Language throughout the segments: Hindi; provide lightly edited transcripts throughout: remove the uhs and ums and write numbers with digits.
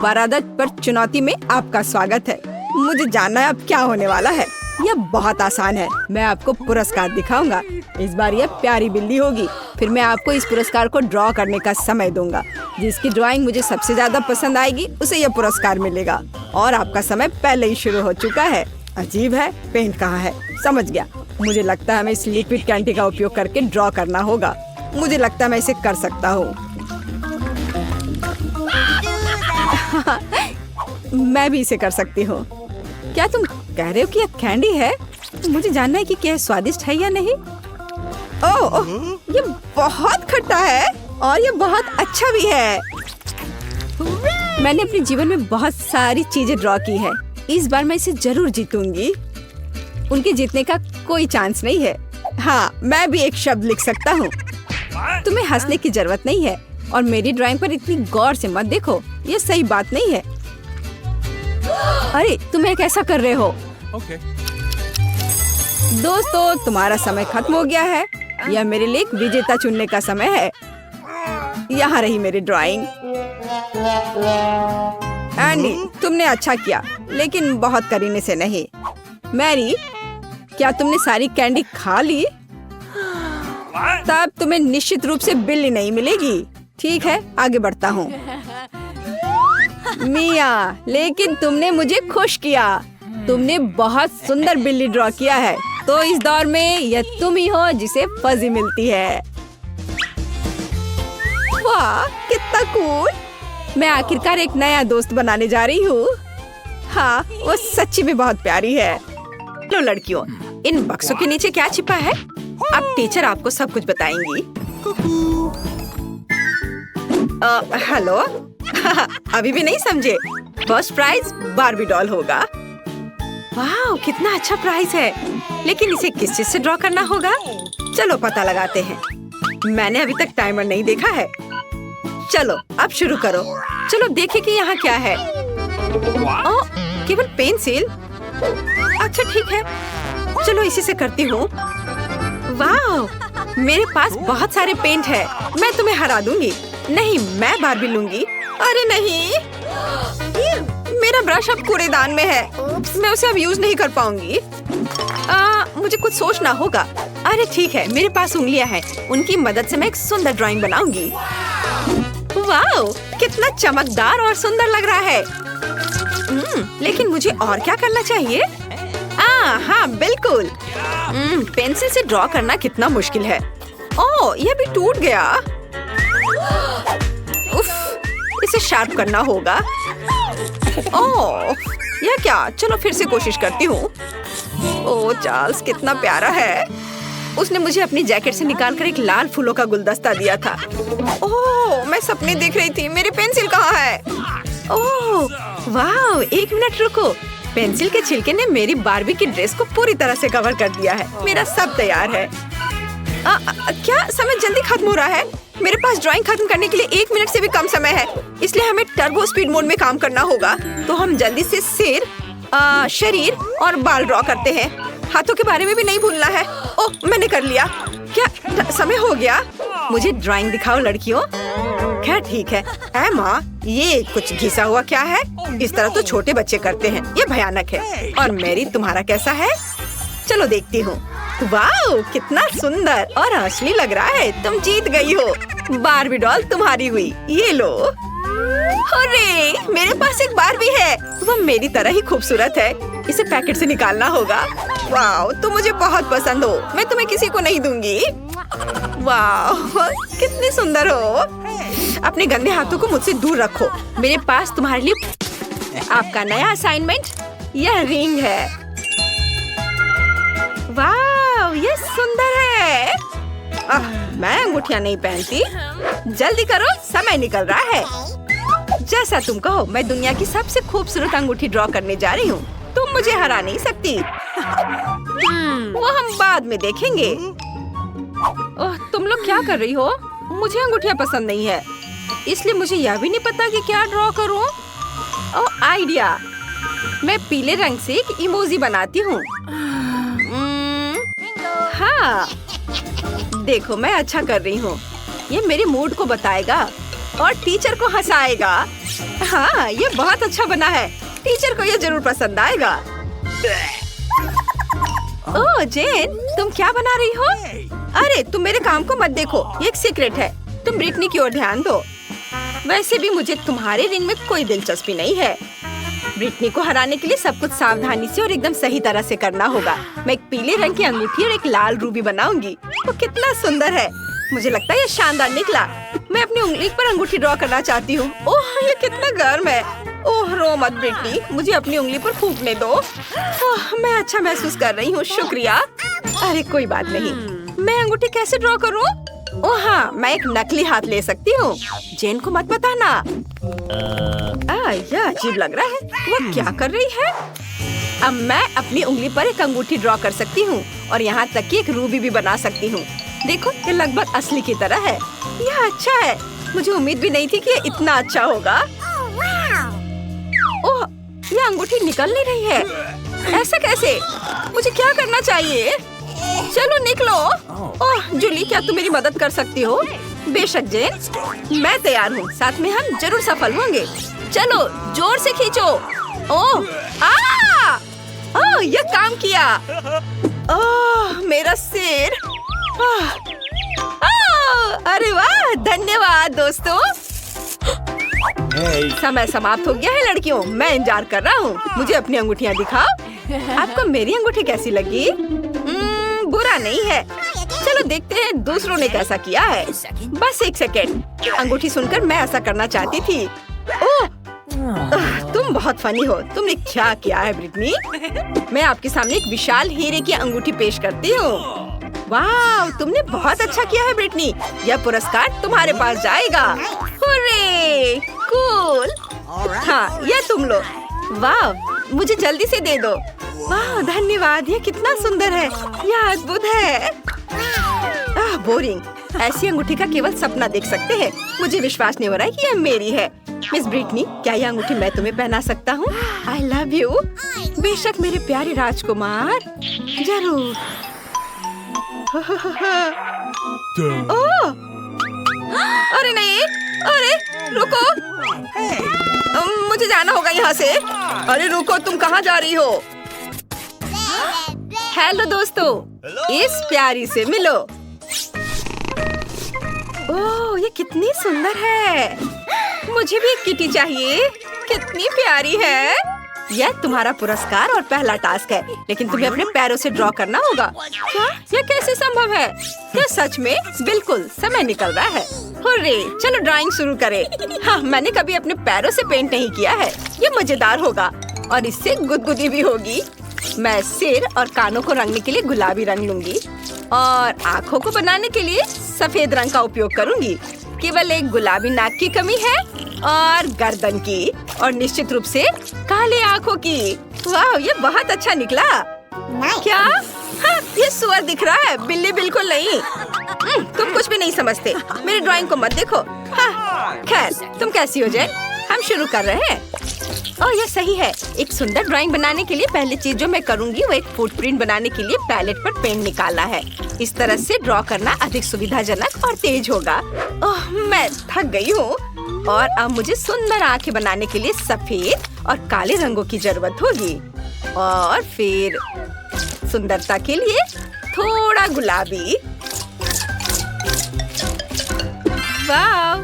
परादत पर चुनौती में आपका स्वागत है। मुझे जानना है अब क्या होने वाला है। यह बहुत आसान है। मैं आपको पुरस्कार दिखाऊंगा। इस बार यह प्यारी बिल्ली होगी। फिर मैं आपको इस पुरस्कार को ड्रॉ करने का समय दूंगा। जिसकी ड्राइंग मुझे सबसे ज्यादा पसंद आएगी उसे यह पुरस्कार मिलेगा। और आपका समय पहले ही शुरू हो चुका है। अजीब है, पेंट कहाँ है? समझ गया। मुझे लगता है हमें इस लिक्विड कैंडी का उपयोग करके ड्रॉ करना होगा। मुझे लगता है मैं इसे कर सकता हूँ। मैं भी इसे कर सकती हूँ। क्या तुम कह रहे हो कि यह कैंडी है? मुझे जानना है कि क्या स्वादिष्ट है या नहीं। ओह, ये बहुत खट्टा है और ये बहुत अच्छा भी है। मैंने अपने जीवन में बहुत सारी चीजें ड्रॉ की है। इस बार मैं इसे जरूर जीतूंगी। उनके जीतने का कोई चांस नहीं है। हाँ, मैं भी एक शब्द लिख सकता हूँ। तुम्हें हंसने की जरूरत नहीं है और मेरी ड्राइंग पर इतनी गौर से मत देखो। ये सही बात नहीं है। अरे, तुम एक ऐसा कर रहे हो। दोस्तों, तुम्हारा समय खत्म हो गया है। यह मेरे लिए एक विजेता चुनने का समय है। यहाँ रही मेरी ड्राइंग। एंडी, तुमने अच्छा किया, लेकिन बहुत करीने से नहीं। मैरी, क्या तुमने सारी कैंडी खा ली? तब तुम्हें निश्चित रूप से बिल्ली नहीं मिलेगी। ठीक है, आगे बढ़ता हूँ। मिया, लेकिन तुमने मुझे खुश किया। तुमने बहुत सुंदर बिल्ली ड्रॉ किया है। तो इस दौर में यह तुम ही हो जिसे फजी मिलती है। वाह, कितना कूल! मैं आखिरकार एक नया दोस्त बनाने जा रही हूँ। हाँ, वो सच्ची में बहुत प्यारी है। लो लड़कियों, इन बक्सों के नीचे क्या छिपा है? अब टीचर आपको सब कुछ बताएंगी। हेलो। अभी भी नहीं समझे? फर्स्ट प्राइज बार्बी डॉल होगा। वाह, कितना अच्छा प्राइज है। लेकिन इसे किस चीज से ड्रॉ करना होगा? चलो पता लगाते हैं। मैंने अभी तक टाइमर नहीं देखा है। चलो अब शुरू करो। चलो देखें कि यहाँ क्या है। ओह, केवल पेंसिल। अच्छा ठीक है, चलो इसी से करती हूँ। वाह, मेरे पास बहुत सारे पेंट है। मैं तुम्हें हरा दूंगी। नहीं, मैं बार्बी लूंगी। अरे नहीं, मेरा ब्रश अब कूड़ेदान में है। मैं उसे अब यूज नहीं कर पाऊंगी। मुझे कुछ सोचना होगा। अरे ठीक है, मेरे पास उंगलियां हैं। उनकी मदद से मैं एक सुंदर ड्राइंग बनाऊंगी। वाह, कितना चमकदार और सुंदर लग रहा है। लेकिन मुझे और क्या करना चाहिए? हाँ बिल्कुल। पेंसिल से ड्रॉ करना कितना मुश्किल है। ओह, यह भी टूट गया। उफ, इसे शार्प करना होगा। ओह, यह क्या? चलो फिर से कोशिश करती हूँ। ओह, चार्ल्स कितना प्यारा है। उसने मुझे अपनी जैकेट से निकालकर एक लाल फूलों का गुलदस्ता दिया था। ओह, मैं सपने देख रही थी। मेरी पेंसिल कहाँ है? ओह, वाह, एक मिनट रुको। पेंसिल के छिलके ने मेरी बार्बी की ड्रेस को पूरी तरह से कवर कर दिया है। मेरा सब तैयार है। क्या समय जल्दी खत्म हो रहा है? मेरे पास ड्राइंग खत्म करने के लिए 1 मिनट से भी कम समय है। इसलिए हमें टर्बो स्पीड मोड में काम करना होगा। तो हम जल्दी से सिर, शरीर और बाल ड्रॉ करते हैं। हाथों के बारे में भी नहीं भूलना है। ओह, मैंने कर लिया। क्या समय हो गया? मुझे ड्राइंग दिखाओ लड़कियों। क्या ठीक है। माँ, ये कुछ घिसा हुआ क्या है? इस तरह तो छोटे बच्चे करते हैं। ये भयानक है। और मेरी, तुम्हारा कैसा है? चलो देखती हूँ। वाह, कितना सुंदर और असली लग रहा है। तुम जीत गई हो। बार्बी डॉल तुम्हारी हुई। ये लो। अरे, मेरे पास एक बार्बी है। वो मेरी तरह ही खूबसूरत है। इसे पैकेट से निकालना होगा। वाह, तुम मुझे बहुत पसंद हो। मैं तुम्हें किसी को नहीं दूंगी। वाह, कितनी सुंदर हो। अपने गंदे हाथों को मुझसे दूर रखो। मेरे पास तुम्हारे लिए आपका नया असाइनमेंट, यह रिंग है। वाह, ये सुंदर है। मैं अंगूठियां नहीं पहनती। जल्दी करो, समय निकल रहा है। जैसा तुम कहो, मैं दुनिया की सबसे खूबसूरत अंगूठी ड्रॉ करने जा रही हूँ। तुम मुझे हरा नहीं सकती। वो हम बाद में देखेंगे। ओह, तुम लोग क्या कर रही हो? मुझे अंगूठियां पसंद नहीं है, इसलिए मुझे यह भी नहीं पता कि क्या ड्रॉ करूं। ओह, आइडिया। मैं पीले रंग से एक इमोजी बनाती हूँ। हाँ, देखो मैं अच्छा कर रही हूँ। ये मेरे मूड को बताएगा और टीचर को हंसाएगा। हाँ, ये बहुत अच्छा बना है। टीचर को ये जरूर पसंद आएगा। ओह जेन, तुम क्या बना रही हो? अरे तुम मेरे काम को मत देखो, ये एक सीक्रेट है। तुम ब्रिटनी की ओर ध्यान दो। वैसे भी मुझे तुम्हारे रिंग में कोई दिलचस्पी नहीं है। ब्रिटनी को हराने के लिए सब कुछ सावधानी से और एकदम सही तरह से करना होगा। मैं एक पीले रंग की अंगूठी और एक लाल रूबी बनाऊंगी। वो कितना सुंदर है। मुझे लगता है ये शानदार निकला। मैं अपनी उंगली पर अंगूठी ड्रॉ करना चाहती हूँ। ओह ये कितना गर्म है। ओह रो मत ब्रिटनी, मुझे अपनी उंगली पर फूंकने दो। ओह मैं अच्छा महसूस कर रही हूँ, शुक्रिया। अरे कोई बात नहीं। मैं अंगूठी कैसे ड्रॉ करूँ? ओह हाँ, मैं एक नकली हाथ ले सकती हूँ। जेन को मत बताना। यह अजीब लग रहा है। वो क्या कर रही है? अब मैं अपनी उंगली पर एक अंगूठी ड्रॉ कर सकती हूँ और यहाँ तक कि एक रूबी भी बना सकती हूँ। देखो ये लगभग असली की तरह है। यह अच्छा है। मुझे उम्मीद भी नहीं थी कि ये इतना अच्छा होगा। ओह ये अंगूठी निकल नहीं रही है। ऐसा कैसे? मुझे क्या करना चाहिए? चलो निकलो। ओह जूली, क्या तुम मेरी मदद कर सकती हो? बेशक जेन, मैं तैयार हूँ। साथ में हम जरूर सफल होंगे। चलो जोर से खींचो। ओह ये काम किया। ओह मेरा सिर। अरे वाह, धन्यवाद दोस्तों। समय समाप्त हो गया है लड़कियों। मैं इंतजार कर रहा हूँ। मुझे अपनी अंगूठियाँ दिखाओ। आपको मेरी अंगूठी कैसी लगी? बुरा नहीं है। चलो देखते हैं दूसरों ने कैसा किया है। बस एक सेकेंड। अंगूठी सुनकर मैं ऐसा करना चाहती थी। ओह तुम बहुत फनी हो। तुमने क्या किया है ब्रिटनी? मैं आपके सामने एक विशाल हीरे की अंगूठी पेश करती हूँ। वाह, तुमने बहुत अच्छा किया है ब्रिटनी। यह पुरस्कार तुम्हारे पास जाएगा। Hurray, cool. हाँ, यह तुम लो। वाह, मुझे जल्दी से दे दो। वाह, धन्यवाद। ये कितना सुंदर है। यह अद्भुत है। बोरिंग। ऐसी अंगूठी का केवल सपना देख सकते हैं। मुझे विश्वास नहीं हो रहा है कि यह मेरी है। मिस ब्रिटनी, क्या यह अंगूठी मैं तुम्हें पहना सकता हूँ? I love you. बेशक मेरे प्यारे राजकुमार, जरूर। ओह अरे नहीं, अरे रुको। मुझे जाना होगा यहाँ से। अरे रुको, तुम कहाँ जा रही हो? हेलो दोस्तों, इस प्यारी से मिलो। ओह ये कितनी सुंदर है। मुझे भी एक किटी चाहिए। कितनी प्यारी है। यह तुम्हारा पुरस्कार और पहला टास्क है, लेकिन तुम्हें अपने पैरों से ड्रॉ करना होगा। क्या? यह कैसे संभव है? क्या सच में? बिल्कुल, समय निकल रहा है। हुर्रे, चलो ड्राइंग शुरू करें। हाँ, मैंने कभी अपने पैरों से पेंट नहीं किया है। ये मजेदार होगा और इससे गुदगुदी भी होगी। मैं सिर और कानों को रंगने के लिए गुलाबी रंग लूंगी और आँखों को बनाने के लिए सफेद रंग का उपयोग करूंगी। केवल एक गुलाबी नाक की कमी है और गर्दन की, और निश्चित रूप से काले आँखों की। वाह, ये बहुत अच्छा निकला। क्या? हाँ, ये सुअर दिख रहा है, बिल्ली बिल्कुल नहीं। तुम कुछ भी नहीं समझते। मेरी ड्राइंग को मत देखो। हाँ, खैर, तुम कैसी हो जैन? हम शुरू कर रहे हैं। ओह ये सही है। एक सुंदर ड्राइंग बनाने के लिए पहली चीज जो मैं करूंगी वो एक फुटप्रिंट बनाने के लिए पैलेट पर पेंट निकालना है। इस तरह से ड्रॉ करना अधिक सुविधाजनक और तेज होगा। ओह मैं थक गई हूँ और अब मुझे सुंदर आंखें बनाने के लिए सफेद और काले रंगों की जरूरत होगी, और फिर सुंदरता के लिए थोड़ा गुलाबी। वाह,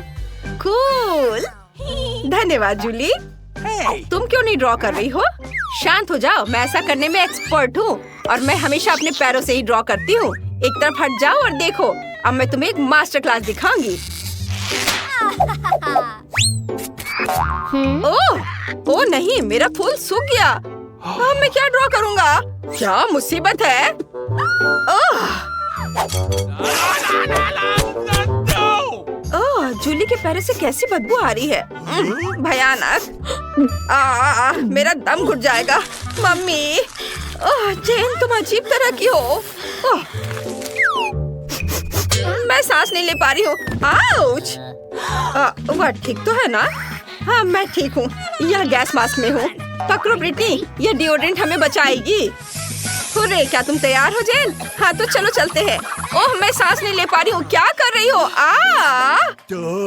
कूल। धन्यवाद जूली। तुम क्यों नहीं ड्रॉ कर रही हो? शांत हो जाओ, मैं ऐसा करने में एक्सपर्ट हूँ और मैं हमेशा अपने पैरों से ही ड्रॉ करती हूँ। एक तरफ हट जाओ और देखो, अब मैं तुम्हें एक मास्टर क्लास दिखाऊंगी। ओह नहीं, मेरा फूल सूख गया। अब मैं क्या ड्रॉ करूँगा? क्या मुसीबत है? ओह जूली के पैरों से कैसी बदबू आ रही है। भयानक। मेरा दम घुट जाएगा। मम्मी, ओह जेन तुम अजीब तरह की हो। मैं सांस नहीं ले पा रही हूँ। आउच। वह ठीक तो है ना? हाँ मैं ठीक हूँ। यह गैस मास्क में हूँ। पकड़ो ब्रिटनी, यह डिओड्रेंट हमें बचाएगी। हुर्रे, क्या तुम तैयार हो जेन? हाँ तो चलो चलते हैं। ओह, मैं सांस नहीं ले पा रही हूँ। क्या कर रही हो?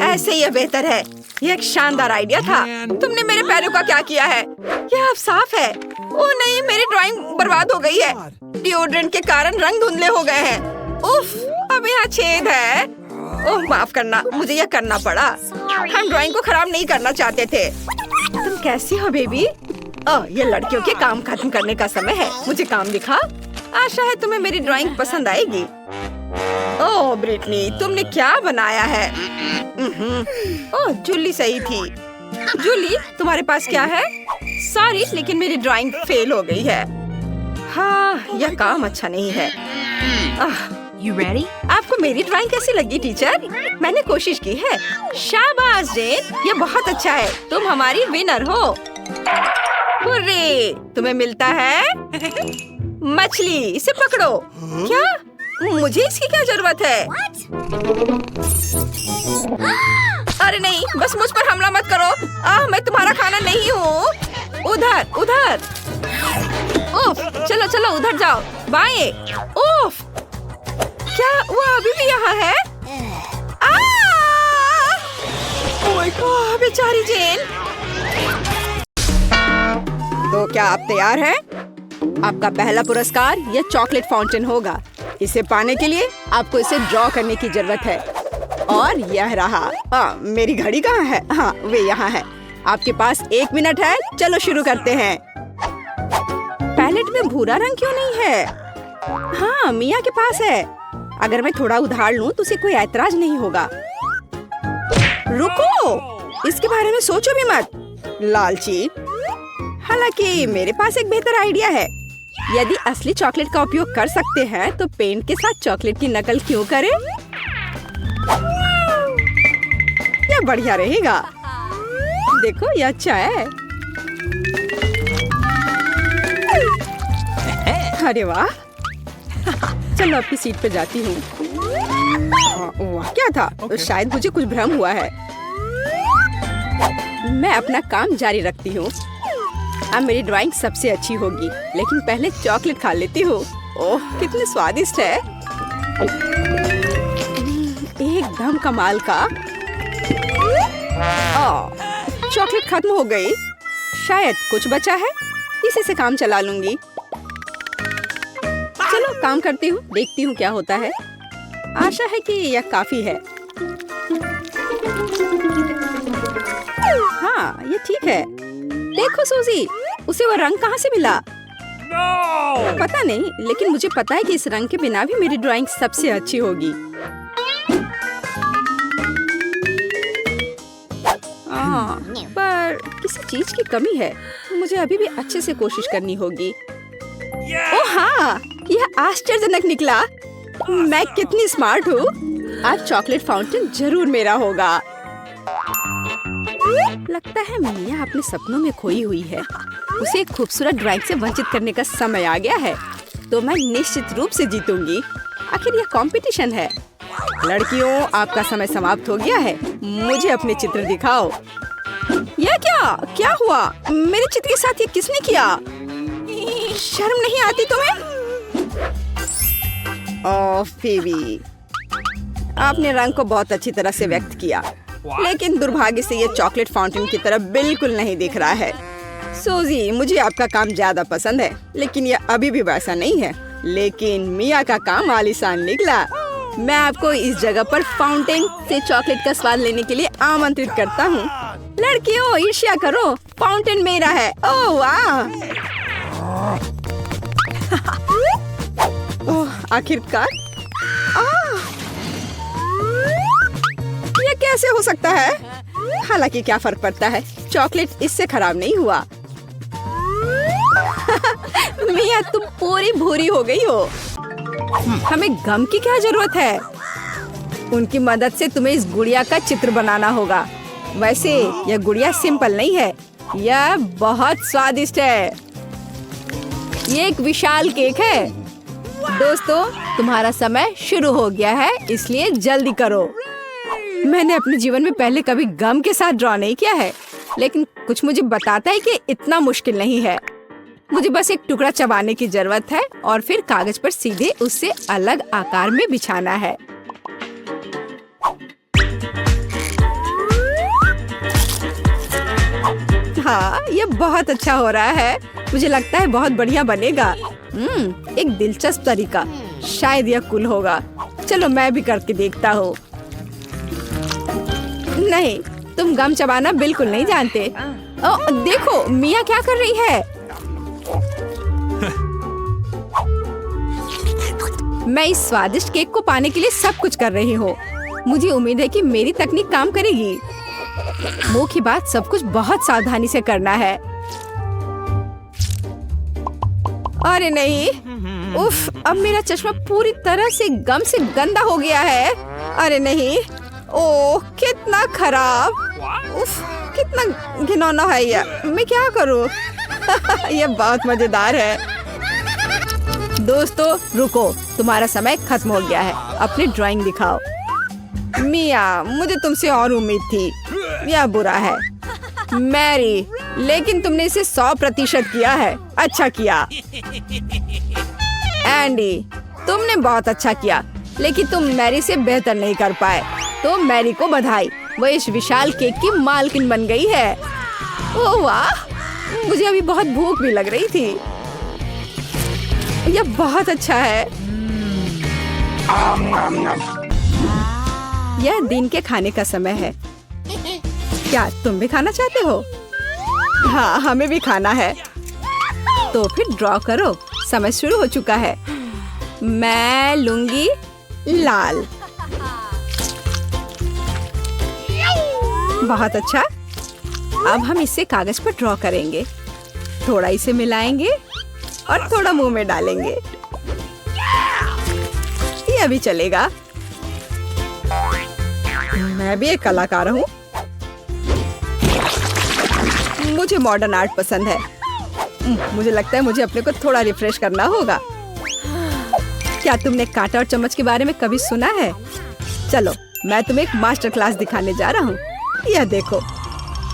ऐसे ही बेहतर है। ये एक शानदार आइडिया था। तुमने मेरे पैरों का क्या किया है? यह अब साफ है। ओह नहीं, मेरी ड्राइंग बर्बाद हो गई है। डिओड्रेंट के कारण रंग धुंधले हो गए हैं। उफ, अब यहाँ छेद है। ओह माफ करना, मुझे यह करना पड़ा। हम ड्राइंग को खराब नहीं करना चाहते थे। तुम कैसी हो बेबी? ओह, ये लड़कियों के काम खत्म करने का समय है। मुझे काम दिखा। आशा है तुम्हें मेरी ड्राइंग पसंद आएगी। ओह ब्रिटनी, तुमने क्या बनाया है? ओह, जूली सही थी। जूली, तुम्हारे पास क्या है? सॉरी, लेकिन मेरी ड्राइंग फेल हो गई है। हाँ, यह काम अच्छा नहीं है। You ready? आपको मेरी ड्राइंग कैसी लगी टीचर? मैंने कोशिश की है। शाबाश जेन, ये बहुत अच्छा है। तुम हमारी विनर हो। हुर्रे, तुम्हें मिलता है मछली। इसे पकड़ो। क्या? मुझे इसकी क्या जरूरत है? अरे नहीं, बस मुझ पर हमला मत करो। मैं तुम्हारा खाना नहीं हूँ। उधर उधर। ओफ, चलो चलो उधर जाओ। बाएं। ओफ, क्या वो अभी भी यहाँ है? ओह बेचारी जेन। तो क्या आप तैयार हैं? आपका पहला पुरस्कार यह चॉकलेट फाउंटेन होगा। इसे पाने के लिए आपको इसे ड्रॉ करने की जरूरत है। और यह रहा। मेरी घड़ी कहाँ है? हाँ, वे यहाँ है। आपके पास 1 मिनट है। चलो शुरू करते हैं। पैलेट में भूरा रंग क्यों नहीं है? हाँ, मिया के पास है। अगर मैं थोड़ा उधार लूं तो उसे कोई ऐतराज नहीं होगा। रुको, इसके बारे में सोचो भी मत, लालची। हालांकि मेरे पास एक बेहतर आइडिया है। यदि असली चॉकलेट का उपयोग कर सकते हैं तो पेंट के साथ चॉकलेट की नकल क्यों करें? यह बढ़िया रहेगा। देखो, यह अच्छा है। अरे वाह, चलो अपनी सीट पे जाती हूँ। वाह, क्या था? तो शायद मुझे कुछ भ्रम हुआ है। मैं अपना काम जारी रखती हूँ। अब मेरी ड्राइंग सबसे अच्छी होगी, लेकिन पहले चॉकलेट खा लेती हूँ। ओह, कितने स्वादिष्ट है। एकदम कमाल का। चॉकलेट खत्म हो गई। शायद कुछ बचा है, इसी से काम चला लूंगी। चलो काम करती हूँ, देखती हूँ क्या होता है। आशा है कि यह काफी है। हाँ, ये ठीक है। देखो सूजी, उसे वो रंग कहाँ से मिला? पता नहीं, लेकिन मुझे पता है कि इस रंग के बिना भी मेरी ड्राइंग सबसे अच्छी होगी। पर किसी चीज की कमी है। मुझे अभी भी अच्छे से कोशिश करनी होगी। ओह हाँ, यह आश्चर्यजनक निकला। मैं कितनी स्मार्ट हूँ। आज चॉकलेट फाउंटेन जरूर मेरा होगा। लगता है मिया अपने सपनों में खोई हुई है। उसे एक खूबसूरत ड्राइंग से वंचित करने का समय आ गया है। तो मैं निश्चित रूप से जीतूंगी। आखिर यह कंपटीशन है। लड़कियों, आपका समय समाप्त हो गया है। मुझे अपने चित्र दिखाओ। यह क्या हुआ? मेरे चित्र के साथ ये किसने किया? शर्म नहीं आती तुम्हें? ओह फीबी, आपने रंग को बहुत अच्छी तरह से व्यक्त किया, लेकिन दुर्भाग्य से ये चॉकलेट फाउंटेन की तरह बिल्कुल नहीं दिख रहा है। सूजी, मुझे आपका काम ज्यादा पसंद है, लेकिन ये अभी भी वैसा नहीं है। लेकिन मिया का काम आलीशान निकला। मैं आपको इस जगह पर फाउंटेन से चॉकलेट का स्वाद लेने के लिए आमंत्रित करता हूँ। लड़कियों, ईर्ष्या करो, फाउंटेन मेरा है। ओह वाह! ओह, आखिरकार। ये कैसे हो सकता है? हालांकि क्या फर्क पड़ता है, चॉकलेट इससे खराब नहीं हुआ। मिया, तुम पूरी भूरी हो गई हो। हमें गम की क्या जरूरत है? उनकी मदद से तुम्हें इस गुड़िया का चित्र बनाना होगा। वैसे यह गुड़िया सिंपल नहीं है, यह बहुत स्वादिष्ट है। ये एक विशाल केक है। दोस्तों, तुम्हारा समय शुरू हो गया है, इसलिए जल्दी करो। मैंने अपने जीवन में पहले कभी गम के साथ ड्रॉ नहीं किया है, लेकिन कुछ मुझे बताता है कि इतना मुश्किल नहीं है। मुझे बस एक टुकड़ा चबाने की जरूरत है और फिर कागज पर सीधे उससे अलग आकार में बिछाना है। हाँ, ये बहुत अच्छा हो रहा है। मुझे लगता है बहुत बढ़िया बनेगा। एक दिलचस्प तरीका। शायद यह कूल होगा। चलो मैं भी करके देखता हूँ। नहीं, तुम गम चबाना बिल्कुल नहीं जानते। देखो मिया क्या कर रही है। मैं इस स्वादिष्ट केक को पाने के लिए सब कुछ कर रही हूँ। मुझे उम्मीद है कि मेरी तकनीक काम करेगी। मुंह की बात सब कुछ बहुत सावधानी से करना है। अरे नहीं, उफ, अब मेरा चश्मा पूरी तरह से गम से गंदा हो गया है। अरे नहीं, ओह कितना खराब। उफ, कितना घिनौना है ये। मैं क्या करूं? ये बहुत मजेदार है। दोस्तों रुको, तुम्हारा समय खत्म हो गया है। अपनी ड्राइंग दिखाओ। मिया, मुझे तुमसे और उम्मीद थी। यह बुरा है। मैरी, लेकिन तुमने इसे 100% किया है। अच्छा किया। एंडी, तुमने बहुत अच्छा किया, लेकिन तुम मैरी से बेहतर नहीं कर पाए। तो मैरी को बधाई, वो इस विशाल केक की मालकिन बन गई है। ओह वाह, मुझे अभी बहुत भूख भी लग रही थी। यह बहुत अच्छा है। यह दिन के खाने का समय है। क्या तुम भी खाना चाहते हो? हाँ, हमें भी खाना है। तो फिर ड्रॉ करो। समय शुरू हो चुका है। मैं लूंगी लाल। बहुत अच्छा। अब हम इसे कागज पर ड्रॉ करेंगे। थोड़ा इसे मिलाएंगे और थोड़ा मुंह में डालेंगे। यह भी चलेगा। मैं भी एक कलाकार हूँ। मुझे मॉडर्न आर्ट पसंद है। मुझे लगता है मुझे अपने को थोड़ा रिफ्रेश करना होगा। क्या तुमने कांटा और चम्मच के बारे में कभी सुना है? चलो मैं तुम्हें एक मास्टर क्लास दिखाने जा रहा हूँ। यह देखो,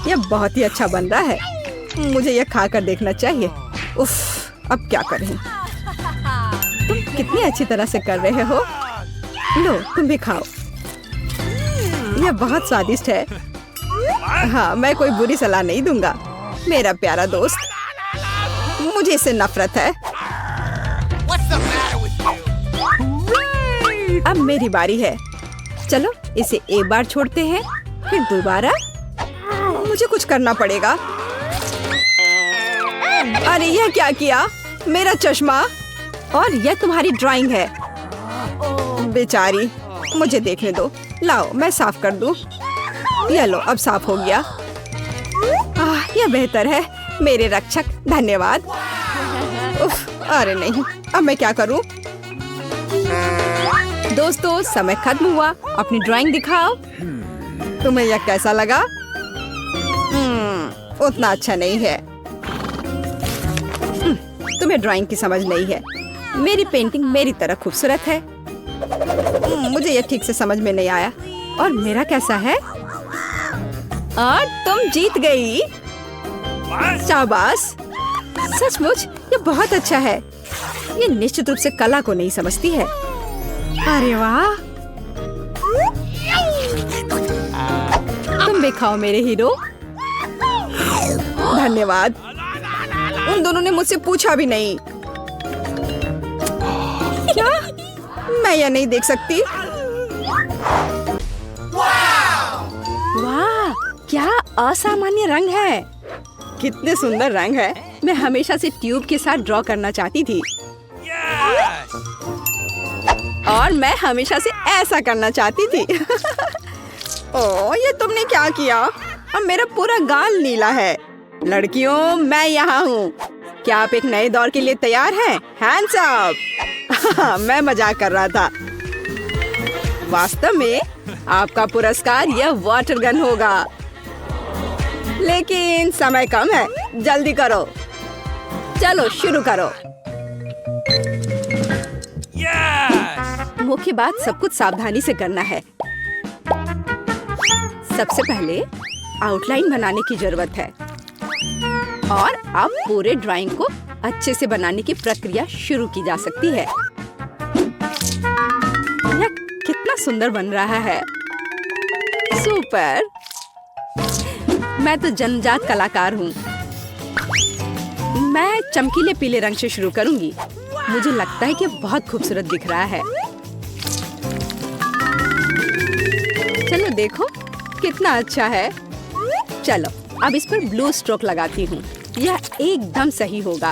यह बहुत ही अच्छा बन रहा है। मुझे यह खाकर देखना चाहिए। उफ, अब क्या करें? तुम कितनी अच्छी तरह से कर रहे हो। लो तुम भी खाओ। यह बहुत स्वादिष्ट है। हाँ, मैं कोई बुरी सलाह नहीं दूंगा मेरा प्यारा दोस्त। मुझे इससे नफरत है। अब मेरी बारी है। चलो इसे एक बार छोड़ते हैं, फिर दोबारा। मुझे कुछ करना पड़ेगा। अरे यह क्या किया? मेरा चश्मा। और यह तुम्हारी ड्राइंग है। बेचारी, मुझे देखने दो। लाओ मैं साफ कर दूं। यह लो, अब साफ हो गया। यह बेहतर है मेरे रक्षक। धन्यवाद। उफ, अरे नहीं, अब मैं क्या करूं? दोस्तों समय खत्म हुआ। अपनी ड्राइंग दिखाओ। तुम्हें यह कैसा लगा? उतना अच्छा नहीं है। तुम्हें ड्राइंग की समझ नहीं है। मेरी पेंटिंग मेरी तरह खूबसूरत है। मुझे यह ठीक से समझ में नहीं आया। और मेरा कैसा है? और तुम जीत गई। शाबाश, सचमुच ये बहुत अच्छा है। ये निश्चित रूप से कला को नहीं समझती है। अरे वाह, तुम भी खाओ मेरे हीरो। धन्यवाद। उन दोनों ने मुझसे पूछा भी नहीं। क्या? मैं यह नहीं देख सकती। वाह, क्या असामान्य रंग है। कितने सुंदर रंग है। मैं हमेशा से ट्यूब के साथ ड्रॉ करना चाहती थी। और मैं हमेशा से ऐसा करना चाहती थी। ओह, ये तुमने क्या किया? अब मेरा पूरा गाल नीला है। लड़कियों, मैं यहाँ हूँ। क्या आप एक नए दौर के लिए तैयार हैं? Hands up. मैं मजाक कर रहा था। वास्तव में आपका पुरस्कार यह वाटर गन होगा। लेकिन समय कम है, जल्दी करो। चलो शुरू करो। मुख्य बात सब कुछ सावधानी से करना है। सबसे पहले आउटलाइन बनाने की जरूरत है। और अब पूरे ड्राइंग को अच्छे से बनाने की प्रक्रिया शुरू की जा सकती है। यह कितना सुंदर बन रहा है। सुपर। मैं तो जन्मजात कलाकार हूँ। मैं चमकीले पीले रंग से शुरू करूंगी। मुझे लगता है कि बहुत खूबसूरत दिख रहा है। चलो देखो कितना अच्छा है। चलो अब इस पर ब्लू स्ट्रोक लगाती हूँ। यह एकदम सही होगा।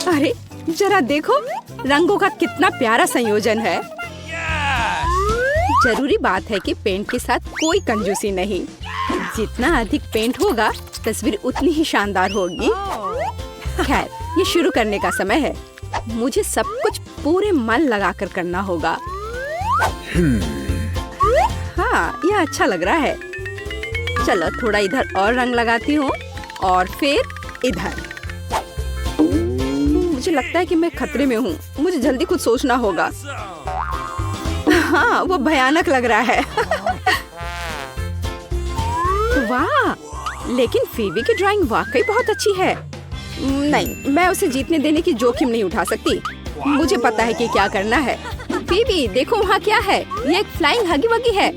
अरे जरा देखो, रंगों का कितना प्यारा संयोजन है। जरूरी बात है कि पेंट के साथ कोई कंजूसी नहीं। जितना अधिक पेंट होगा तस्वीर उतनी ही शानदार होगी। खैर, ये शुरू करने का समय है। मुझे सब कुछ पूरे मन लगाकर करना होगा। हाँ, यह अच्छा लग रहा है। चलो थोड़ा इधर और रंग लगाती हूँ और फिर इधर। मुझे लगता है कि मैं खतरे में हूँ। मुझे जल्दी कुछ सोचना होगा। हाँ, वो भयानक लग रहा है। वाह, लेकिन फीवी की ड्राइंग वाकई बहुत अच्छी है। नहीं, मैं उसे जीतने देने की जोखिम नहीं उठा सकती। मुझे पता है कि क्या करना है। फीवी, देखो वहाँ क्या है। ये एक फ्लाइंग हगी वगी है।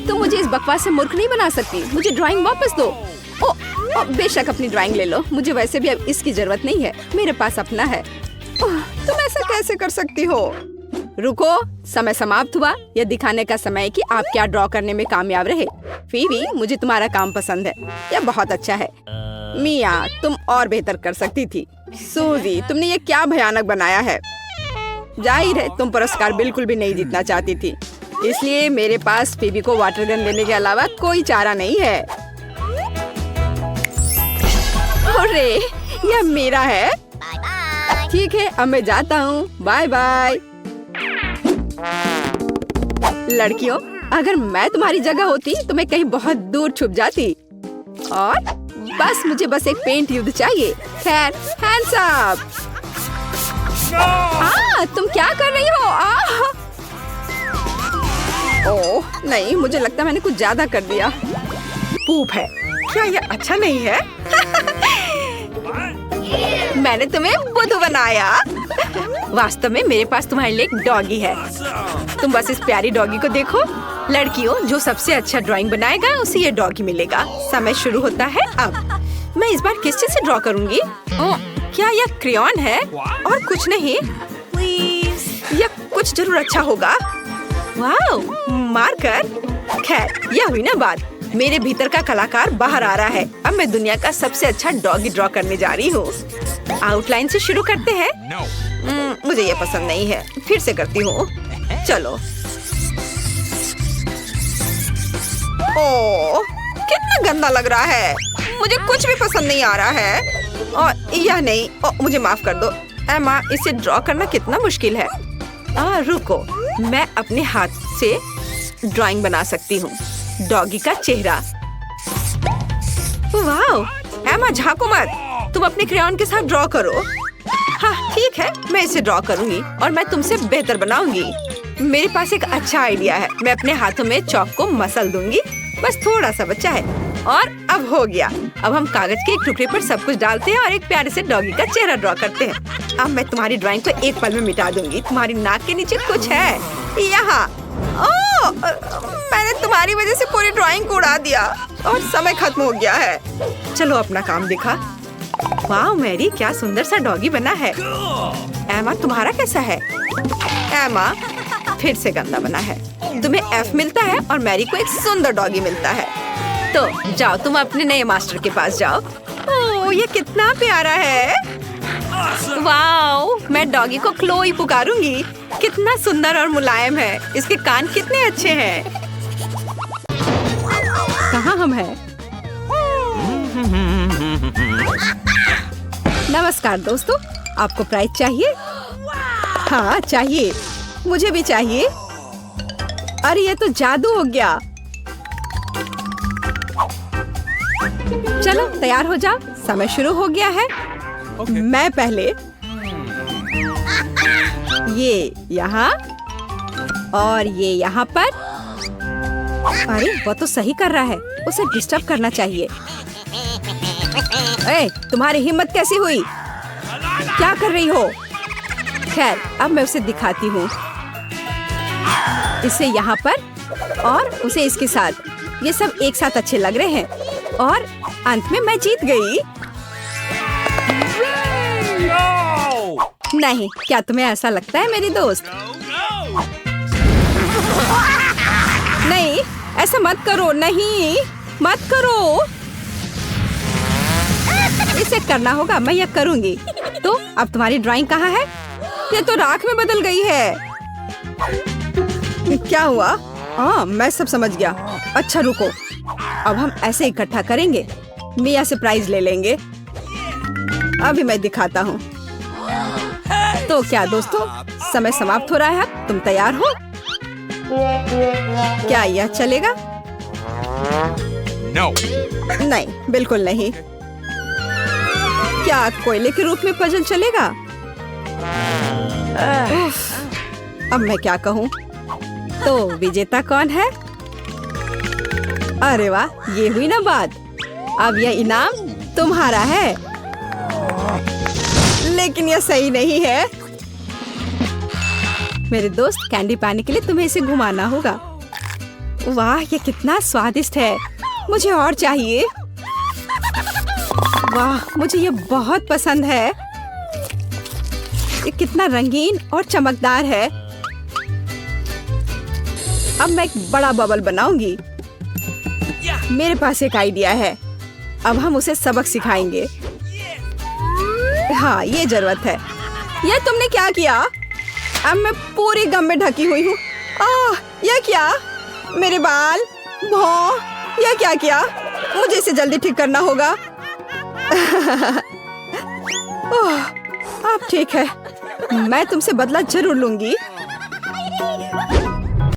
तुम मुझे इस बकवास से मूर्ख नहीं बना सकती। मुझे ड्राइंग वापस दो। ओ, बेशक अपनी ड्राइंग ले लो। मुझे वैसे भी अब इसकी जरूरत नहीं है। मेरे पास अपना है। तुम ऐसा कैसे कर सकती हो? रुको, समय समाप्त हुआ। यह दिखाने का समय है कि आप क्या ड्रॉ करने में कामयाब रहे। फीवी, मुझे तुम्हारा काम पसंद है। यह बहुत अच्छा है। मिया, तुम और बेहतर कर सकती थी। सूजी, तुमने ये क्या भयानक बनाया है। जाहिर है तुम पुरस्कार बिल्कुल भी नहीं जीतना चाहती थी, इसलिए मेरे पास फीवी को वाटर गन देने के अलावा कोई चारा नहीं है। अरे, यह मेरा है। ठीक है, अब मैं जाता हूँ। Bye bye. लड़कियों, अगर मैं तुम्हारी जगह होती तो मैं कहीं बहुत दूर छुप जाती। और मुझे बस एक पेंट युद्ध चाहिए। खैर, हैंड्स अप। तुम क्या कर रही हो? ओह नहीं, मुझे लगता है मैंने कुछ ज्यादा कर दिया। पूप है। क्या यह अच्छा नहीं है? मैंने तुम्हें बुद्धू बनाया। वास्तव में मेरे पास तुम्हारे लिए एक डॉगी है। तुम बस इस प्यारी डॉगी को देखो। लड़कियों, जो सबसे अच्छा ड्राइंग बनाएगा उसे ये डॉगी मिलेगा। समय शुरू होता है अब। मैं इस बार किस चीज से ड्रॉ करूंगी? क्या यह क्रेयॉन है और कुछ नहीं? प्लीज, यह कुछ जरूर अच्छा होगा। Wow, marker. खैर, यह हुई ना बात। मेरे भीतर का कलाकार बाहर आ रहा है। अब मैं दुनिया का सबसे अच्छा डॉगी ड्रॉ करने जा रही हूँ। आउटलाइन से शुरू करते हैं। मुझे ये पसंद नहीं है। फिर से करती हूँ। चलो। ओह, कितना गंदा लग रहा है। मुझे कुछ भी पसंद नहीं आ रहा है। और यह नहीं। मुझे माफ कर दो एमा, इसे ड्रॉ करना कितना मुश्किल है। रुको, मैं अपने हाथ से ड्राइंग बना सकती हूँ। डॉगी का चेहरा। वाह, एमा झांको मत। तुम अपने क्रेयॉन के साथ ड्रॉ करो। हाँ ठीक है, मैं इसे ड्रॉ करूंगी और मैं तुमसे बेहतर बनाऊंगी। मेरे पास एक अच्छा आइडिया है। मैं अपने हाथों में चॉक को मसल दूंगी। बस थोड़ा सा बचा है और अब हो गया। अब हम कागज के एक टुकड़े पर सब कुछ डालते हैं और एक प्यारे से डॉगी का चेहरा ड्रॉ करते हैं। अब मैं तुम्हारी ड्राइंग को एक पल में मिटा दूंगी। तुम्हारी नाक के नीचे कुछ है यहाँ। मैंने तुम्हारी वजह से पूरी ड्राइंग को उड़ा दिया और समय खत्म हो गया है। चलो अपना काम दिखा। वाह मैरी, क्या सुंदर सा डॉगी बना है। एमा, तुम्हारा कैसा है? एमा, फिर से गंदा बना है। तुम्हें F मिलता है और मैरी को एक सुंदर डॉगी मिलता है। तो जाओ, तुम अपने नए मास्टर के पास जाओ। ओह, ये कितना प्यारा है। वाओ, मैं डॉगी को क्लोई पुकारूंगी। कितना सुंदर और मुलायम है। इसके कान कितने अच्छे हैं। कहाँ हम हैं? नमस्कार दोस्तों, आपको प्राइज चाहिए? हाँ चाहिए, मुझे भी चाहिए। अरे ये तो जादू हो गया। चलो तैयार हो जाओ, समय शुरू हो गया है। मैं पहले ये यहाँ और ये यहाँ पर। अरे वो तो सही कर रहा है, उसे डिस्टर्ब करना चाहिए। ए, तुम्हारी हिम्मत कैसी हुई? क्या कर रही हो? खैर, अब मैं उसे दिखाती हूँ। इसे यहाँ पर और उसे इसके साथ। ये सब एक साथ अच्छे लग रहे हैं और अंत में मैं जीत गई। नहीं, क्या तुम्हें ऐसा लगता है मेरी दोस्त? नहीं, ऐसा मत करो। नहीं, मत करो। इसे करना होगा, मैं यह करूंगी। तो अब तुम्हारी ड्राइंग कहाँ है? ये तो राख में बदल गई है। क्या हुआ? हाँ, मैं सब समझ गया। अच्छा रुको, अब हम ऐसे इकट्ठा करेंगे। मिया से प्राइज ले लेंगे। अभी मैं दिखाता हूँ। तो क्या दोस्तों, समय समाप्त हो रहा है। अब तुम तैयार हो? क्या यह चलेगा? No. नहीं, बिल्कुल नहीं। क्या कोयले के रूप में पजल चलेगा? उफ, अब मैं क्या कहूँ? तो विजेता कौन है? अरे वाह, ये हुई ना बात। अब यह इनाम तुम्हारा है। लेकिन यह सही नहीं है। मेरे दोस्त, कैंडी पाने के लिए तुम्हें इसे घुमाना होगा। वाह, ये कितना स्वादिष्ट है। मुझे और चाहिए। वाह, मुझे ये बहुत पसंद है। ये कितना रंगीन और चमकदार है। अब मैं एक बड़ा बबल बनाऊंगी। मेरे पास एक आइडिया है। अब हम उसे सबक सिखाएंगे। हाँ, ये जरूरत है। ये तुमने क्या किया? अब मैं पूरी गम में ढकी हुई हूँ। यह क्या? मेरे बाल, भौं, यह क्या किया? मुझे इसे जल्दी ठीक करना होगा। अब ठीक है, मैं तुमसे बदला जरूर लूंगी।